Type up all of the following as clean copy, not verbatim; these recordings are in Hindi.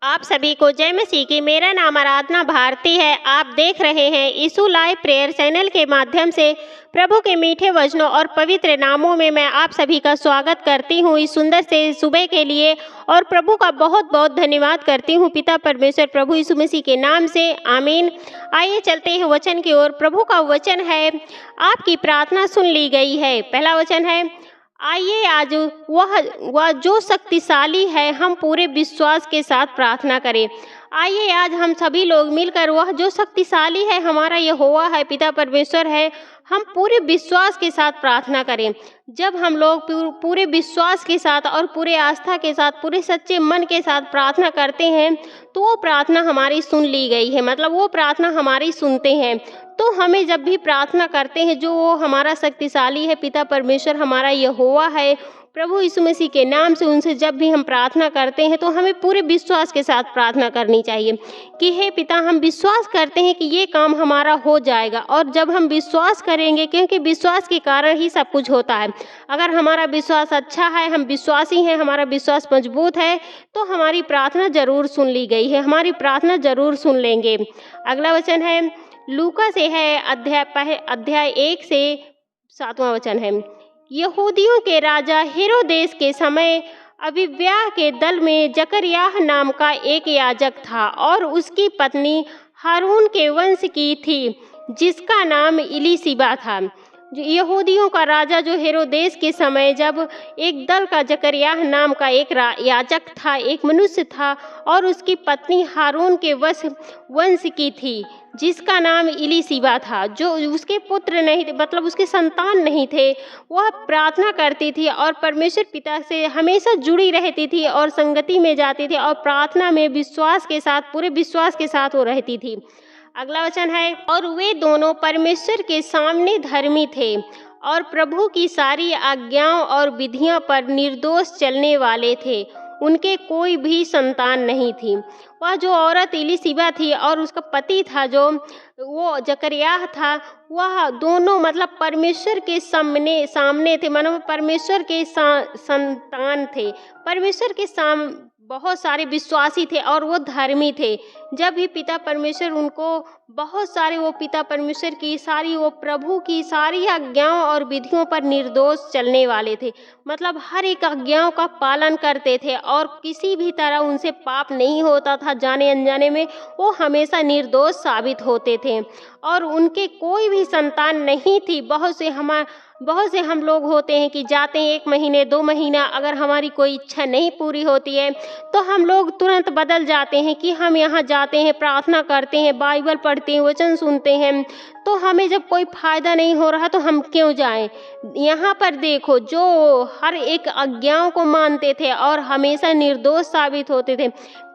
आप सभी को जय मसीह की। मेरा नाम आराधना भारती है। आप देख रहे हैं यीशु लाइव प्रेयर चैनल के माध्यम से प्रभु के मीठे वचनों और पवित्र नामों में मैं आप सभी का स्वागत करती हूँ इस सुंदर से सुबह के लिए, और प्रभु का बहुत बहुत धन्यवाद करती हूँ पिता परमेश्वर प्रभु यीशु मसीह के नाम से, आमीन। आइए चलते हैं वचन की ओर। प्रभु का वचन है, आपकी प्रार्थना सुन ली गई है। पहला वचन है, आइए आज वह जो शक्तिशाली है, हम पूरे विश्वास के साथ प्रार्थना करें। आइए आज हम सभी लोग मिलकर वह जो शक्तिशाली है, हमारा यहोवा है, पिता परमेश्वर है, हम पूरे विश्वास के साथ प्रार्थना करें। जब हम लोग पूरे विश्वास के साथ और पूरे आस्था के साथ, पूरे सच्चे मन के साथ प्रार्थना करते हैं, तो वो प्रार्थना हमारी सुन ली गई है, मतलब वो प्रार्थना हमारी सुनते हैं। तो हमें जब भी प्रार्थना करते हैं, जो वो हमारा शक्तिशाली है, पिता परमेश्वर हमारा यहोवा है, प्रभु यीशु मसीह के नाम से उनसे जब भी हम प्रार्थना करते हैं, तो हमें पूरे विश्वास के साथ प्रार्थना करनी चाहिए कि हे पिता, हम विश्वास करते हैं कि ये काम हमारा हो जाएगा। और जब हम विश्वास करेंगे, क्योंकि विश्वास के कारण ही सब कुछ होता है। अगर हमारा विश्वास अच्छा है, हम विश्वासी हैं, हमारा विश्वास मजबूत है, तो हमारी प्रार्थना जरूर सुन ली गई है, हमारी प्रार्थना जरूर सुन लेंगे। अगला वचन है, लूका से है, अध्याय 1 से 7वां वचन है। यहूदियों के राजा हेरोदेस के समय अबिय्याह के दल में जकरयाह नाम का एक याजक था, और उसकी पत्नी हारून के वंश की थी, जिसका नाम इलीशिबा था। यहूदियों का राजा जो हेरोदेस के समय, जब एक दल का जकरयाह नाम का एक याजक था, एक मनुष्य था, और उसकी पत्नी हारून के वंश की थी, जिसका नाम इलीशिबा था, जो उसके पुत्र नहीं थे, मतलब उसके संतान नहीं थे। वह प्रार्थना करती थी और परमेश्वर पिता से हमेशा जुड़ी रहती थी और संगति में जाती थी, और प्रार्थना में विश्वास के साथ, पूरे विश्वास के साथ वो रहती थी। अगला वचन है, और वे दोनों परमेश्वर के सामने धर्मी थे और प्रभु की सारी आज्ञाओं और विधियों पर निर्दोष चलने वाले थे। उनके कोई भी संतान नहीं थी। वह जो औरत इलीशिबा थी और उसका पति था जो वो जकरयाह था, वह दोनों मतलब परमेश्वर के सामने थे, मतलब परमेश्वर के संतान थे, परमेश्वर के बहुत सारे विश्वासी थे और वो धर्मी थे। जब भी पिता परमेश्वर उनको बहुत सारे, वो पिता परमेश्वर की सारी, वो प्रभु की सारी आज्ञाओं और विधियों पर निर्दोष चलने वाले थे, मतलब हर एक आज्ञाओं का पालन करते थे और किसी भी तरह उनसे पाप नहीं होता था, जाने अनजाने में वो हमेशा निर्दोष साबित होते थे, और उनके कोई भी संतान नहीं थी। बहुत से हम लोग होते हैं कि जाते हैं 1 महीने 2 महीना, अगर हमारी कोई इच्छा नहीं पूरी होती है तो हम लोग तुरंत बदल जाते हैं कि हम यहाँ जाते हैं, प्रार्थना करते हैं, बाइबल पढ़ते हैं, वचन सुनते हैं, तो हमें जब कोई फायदा नहीं हो रहा तो हम क्यों जाएं। यहाँ पर देखो, जो हर एक आज्ञाओं को मानते थे और हमेशा निर्दोष साबित होते थे,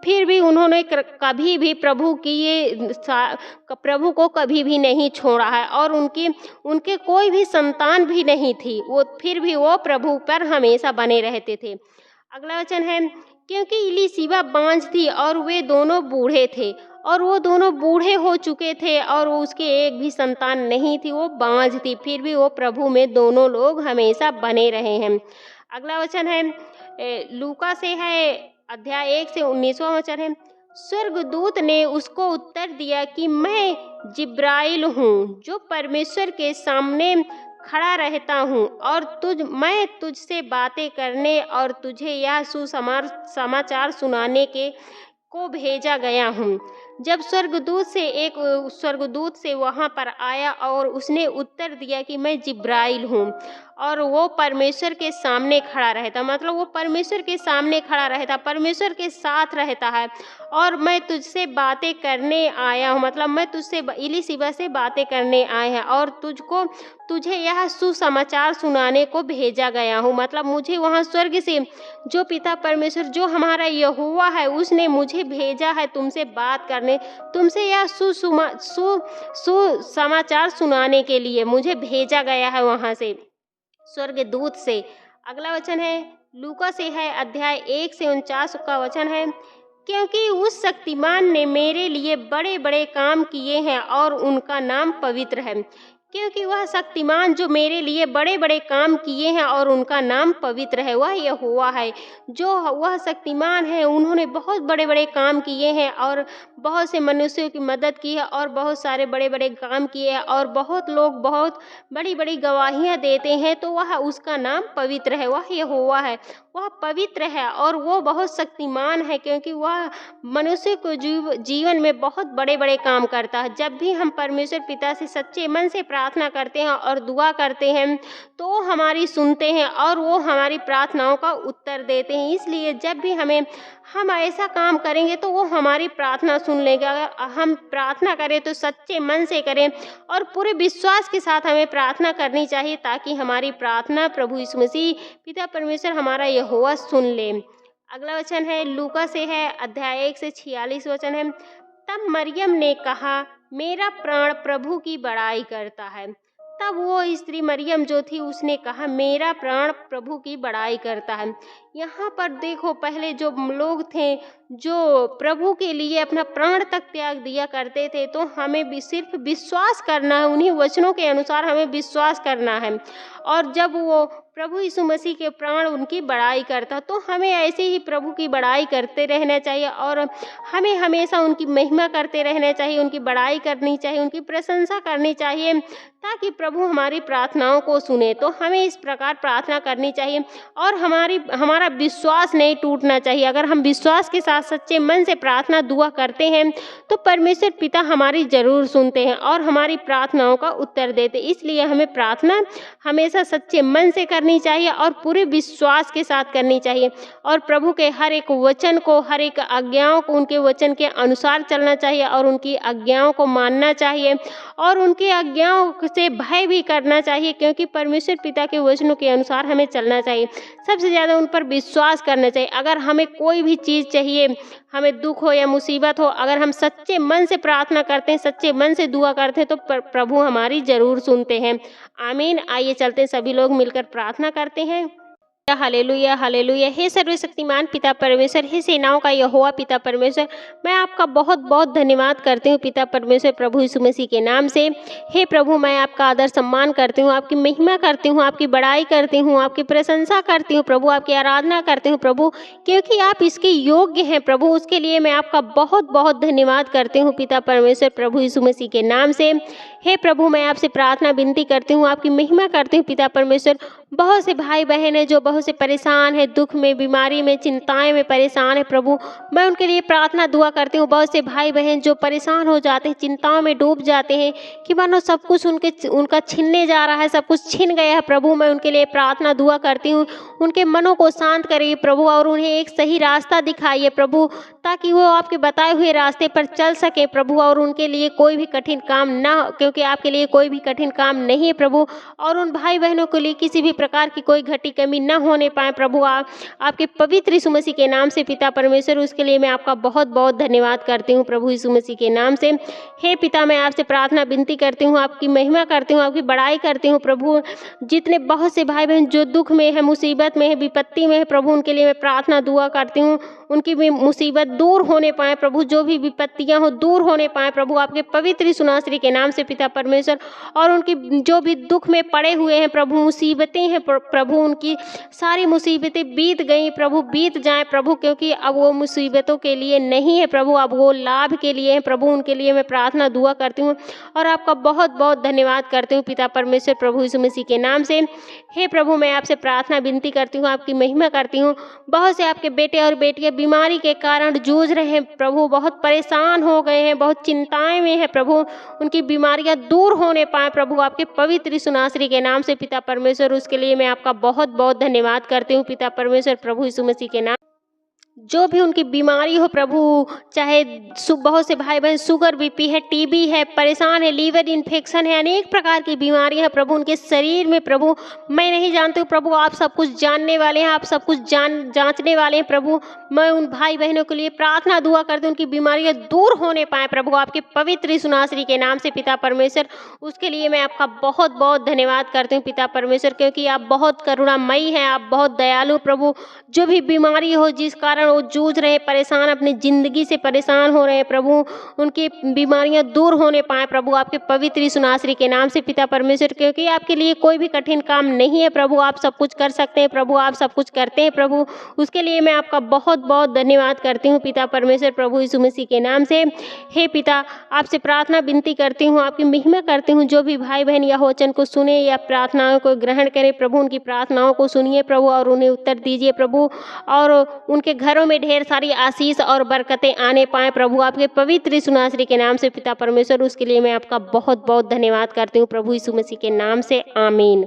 फिर भी उन्होंने कभी भी प्रभु को कभी भी नहीं छोड़ा है, और उनके कोई भी संतान भी नहीं थी, वो फिर भी वो प्रभु पर हमेशा बने रहते थे। अगला वचन है, क्योंकि इलीशिबा बांझ थी और वे दोनों बूढ़े थे, और वो दोनों बूढ़े हो चुके थे और उसके एक भी संतान नहीं थी, वो बांझ थी, फिर भी वो प्रभु में दोनों लोग हमेशा बने रहे हैं। अगला वचन है, लूका से है, अध्याय 1 से 19वां वचन है। स्वर्गदूत ने उसको उत्तर दिया कि मैं जिब्राइल हूँ, जो परमेश्वर के सामने खड़ा रहता हूँ, और मैं तुझसे बातें करने और तुझे यह समाचार सुनाने को भेजा गया हूँ। जब स्वर्गदूत से वहाँ पर आया और उसने उत्तर दिया कि मैं जिब्राइल हूँ, और वो परमेश्वर के सामने खड़ा रहता, मतलब वो परमेश्वर के सामने खड़ा रहता, परमेश्वर के साथ रहता है, और मैं तुझसे बातें करने आया हूँ, मतलब मैं तुझसे इलीशिबा से बातें करने आया है, और तुझे यह सुसमाचार सुनाने को भेजा गया हूँ, मतलब मुझे वहाँ स्वर्ग से जो पिता परमेश्वर, जो हमारा यहोवा है, उसने मुझे भेजा है तुमसे बात करने, तुमसे यह सुसमाचार सुनाने के लिए मुझे भेजा गया है वहाँ से, स्वर्गदूत से। अगला वचन है, लूका से है, अध्याय 1 से 49 का वचन है। क्योंकि उस शक्तिमान ने मेरे लिए बड़े बड़े काम किए हैं और उनका नाम पवित्र है, क्योंकि वह शक्तिमान जो मेरे लिए बड़े बड़े काम किए हैं और उनका नाम पवित्र है, वह यहोवा है। जो वह शक्तिमान है, उन्होंने बहुत बड़े बड़े काम किए हैं और बहुत से मनुष्यों की मदद की है और बहुत सारे बड़े बड़े काम किए हैं और बहुत लोग बहुत बड़ी बड़ी गवाहियाँ देते हैं, तो वह उसका नाम पवित्र है, वह यहोवा है। वह पवित्र है और वो बहुत शक्तिमान है, क्योंकि वह मनुष्य को जीवन में बहुत बड़े बड़े काम करता है। जब भी हम परमेश्वर पिता से सच्चे मन से प्रार्थना करते हैं और दुआ करते हैं, तो वो हमारी सुनते हैं और वो हमारी प्रार्थनाओं का उत्तर देते हैं। इसलिए जब भी हम ऐसा काम करेंगे तो वो हमारी प्रार्थना सुन लेगा। अगर हम प्रार्थना करें तो सच्चे मन से करें और पूरे विश्वास के साथ हमें प्रार्थना करनी चाहिए, ताकि हमारी प्रार्थना प्रभु यीशु मसीह पिता परमेश्वर हमारा यहोवा सुन ले। अगला वचन है लूका से है, अध्याय 1 से 46 वचन है। तब मरियम ने कहा, मेरा प्राण प्रभु की बड़ाई करता है। तब वो स्त्री मरियम जो थी, उसने कहा, मेरा प्राण प्रभु की बड़ाई करता है। यहाँ पर देखो, पहले जो लोग थे जो प्रभु के लिए अपना प्राण तक त्याग दिया करते थे, तो हमें भी सिर्फ विश्वास करना है, उन्हीं वचनों के अनुसार हमें विश्वास करना है। और जब वो प्रभु यीशु मसीह के प्राण उनकी बड़ाई करता, तो हमें ऐसे ही प्रभु की बड़ाई करते रहना चाहिए और हमें हमेशा उनकी महिमा करते रहना चाहिए, उनकी बड़ाई करनी चाहिए, उनकी प्रशंसा करनी चाहिए, ताकि प्रभु हमारी प्रार्थनाओं को सुने। तो हमें इस प्रकार प्रार्थना करनी चाहिए और हमारा विश्वास नहीं टूटना चाहिए। अगर हम विश्वास के साथ सच्चे मन से प्रार्थना दुआ करते हैं, तो परमेश्वर पिता हमारी ज़रूर सुनते हैं और हमारी प्रार्थनाओं का उत्तर देते। इसलिए हमें प्रार्थना हमेशा सच्चे मन से करनी चाहिए और पूरे विश्वास के साथ करनी चाहिए और प्रभु के हर एक वचन को, हर एक आज्ञाओं को उनके वचन के अनुसार चलना चाहिए और उनकी आज्ञाओं को मानना चाहिए और उनकी आज्ञाओं से भय भी करना चाहिए, क्योंकि परमेश्वर पिता के वचनों के अनुसार हमें चलना चाहिए। सबसे ज़्यादा उन पर विश्वास करना चाहिए। अगर हमें कोई भी चीज़ चाहिए, हमें दुख हो या मुसीबत हो, अगर हम सच्चे मन से प्रार्थना करते हैं, सच्चे मन से दुआ करते हैं, तो प्रभु हमारी ज़रूर सुनते हैं। आमीन। आइए चलते हैं, सभी लोग मिलकर प्रार्थना करते हैं। Hallelujah hallelujah. हे सर्वशक्तिमान पिता परमेश्वर, हे सेनाओं का यहोवा पिता परमेश्वर, मैं आपका बहुत बहुत धन्यवाद करती हूँ पिता परमेश्वर प्रभु यीशु मसीह के नाम से। हे प्रभु, मैं आपका आदर सम्मान करती हूँ, आपकी महिमा करती हूँ, आपकी बड़ाई करती हूँ, आपकी प्रशंसा करती हूँ प्रभु, आपकी आराधना करती हूँ प्रभु, क्योंकि आप इसके योग्य हैं प्रभु। उसके लिए मैं आपका बहुत बहुत धन्यवाद करती हूँ पिता परमेश्वर प्रभु यीशु मसीह के नाम से। हे प्रभु, मैं आपसे प्रार्थना विनती करती हूँ, आपकी महिमा करती हूँ पिता परमेश्वर। बहुत से भाई बहन हैं जो बहुत से परेशान है, दुख में, बीमारी में, चिंताएं में परेशान है प्रभु, मैं उनके लिए प्रार्थना दुआ करती हूँ। बहुत से भाई बहन जो परेशान हो जाते हैं, चिंताओं में डूब जाते हैं कि मानो सब कुछ उनका छीनने जा रहा है, सब कुछ छीन गया है प्रभु, मैं उनके लिए प्रार्थना दुआ करती हूँ। उनके मनों को शांत करिए प्रभु और उन्हें एक सही रास्ता दिखाइए प्रभु, ताकि वो आपके बताए हुए रास्ते पर चल सके प्रभु और उनके लिए कोई भी कठिन काम ना हो, क्योंकि आपके लिए कोई भी कठिन काम नहीं है प्रभु। और उन भाई बहनों के लिए किसी भी प्रकार की कोई घटी कमी न होने पाए प्रभु, आपके पवित्र यीशु मसीह के नाम से पिता परमेश्वर, उसके लिए मैं आपका बहुत बहुत धन्यवाद करती हूँ प्रभु यीशु मसीह के नाम से। हे पिता, मैं आपसे प्रार्थना विनती करती हूँ, आपकी महिमा करती हूँ, आपकी बड़ाई करती हूँ प्रभु। जितने बहुत से भाई बहन जो दुख में है, मुसीबत में है, विपत्ति में है प्रभु, उनके लिए मैं प्रार्थना दुआ करती हूँ, उनकी भी मुसीबत दूर होने पाए प्रभु, जो भी विपत्तियां हो दूर होने पाए प्रभु, आपके पवित्र यीशु नासरी के नाम से पिता परमेश्वर। और उनकी जो भी दुख में पड़े हुए हैं प्रभु, मुसीबतें हैं प्रभु, उनकी सारी मुसीबतें बीत गई प्रभु, बीत जाएं प्रभु, क्योंकि अब वो मुसीबतों के लिए नहीं है प्रभु, अब वो लाभ के लिए है प्रभु। उनके लिए मैं प्रार्थना दुआ करती हूँ और आपका बहुत बहुत धन्यवाद करती हूँ पिता परमेश्वर प्रभु यीशु मसीह के नाम से। हे प्रभु, मैं आपसे प्रार्थना विनती करती हूँ, आपकी महिमा करती हूँ। बहुत से आपके बेटे और बेटियां बीमारी के कारण जूझ रहे हैं प्रभु, बहुत परेशान हो गए हैं, बहुत चिंताएं में हैं प्रभु, उनकी बीमारियां दूर होने पाए प्रभु, आपके पवित्र यीशु नासरी के नाम से पिता परमेश्वर। उसके लिए मैं आपका बहुत बहुत धन्यवाद करती हूँ पिता परमेश्वर प्रभु यीशु मसीह के नाम। जो भी उनकी बीमारी हो प्रभु, चाहे बहुत से भाई बहन शुगर बीपी है, टीबी है, परेशान है, लीवर इन्फेक्शन है, अनेक प्रकार की बीमारियां हैं प्रभु उनके शरीर में प्रभु, मैं नहीं जानती हूँ प्रभु, आप सब कुछ जानने वाले हैं, आप सब कुछ जांचने वाले हैं प्रभु। मैं उन भाई बहनों के लिए प्रार्थना दुआ करती हूँ, उनकी बीमारियां दूर होने पाए प्रभु, आपके पवित्र यीशु नासरी के नाम से पिता परमेश्वर। उसके लिए मैं आपका बहुत बहुत धन्यवाद करती हूँ पिता परमेश्वर, क्योंकि आप बहुत करुणामयी हैं, आप बहुत दयालु प्रभु। जो भी बीमारी हो, जिस कारण कारण वो जूझ रहे हैं, परेशान, अपनी ज़िंदगी से परेशान हो रहे हैं प्रभु, उनकी बीमारियां दूर होने पाए प्रभु, आपके पवित्र यीशु नासरी के नाम से पिता परमेश्वर, क्योंकि आपके लिए कोई भी कठिन काम नहीं है प्रभु, आप सब कुछ कर सकते हैं प्रभु, आप सब कुछ करते हैं प्रभु। उसके लिए मैं आपका बहुत बहुत धन्यवाद करती हूँ पिता परमेश्वर, प्रभु यीशु मसीह के नाम से। हे पिता, आपसे प्रार्थना विनती करती हूँ, आपकी महिमा करती हूँ, जो भी भाई बहन या वचन को सुने या प्रार्थनाओं को ग्रहण करें प्रभु, उनकी प्रार्थनाओं को सुनिए प्रभु और उन्हें उत्तर दीजिए प्रभु, और उनके घरों में ढेर सारी आशीष और बरकतें आने पाए प्रभु, आपके पवित्र यीशु नासरी के नाम से पिता परमेश्वर। उसके लिए मैं आपका बहुत बहुत धन्यवाद करती हूँ प्रभु यीशु मसीह के नाम से, आमीन।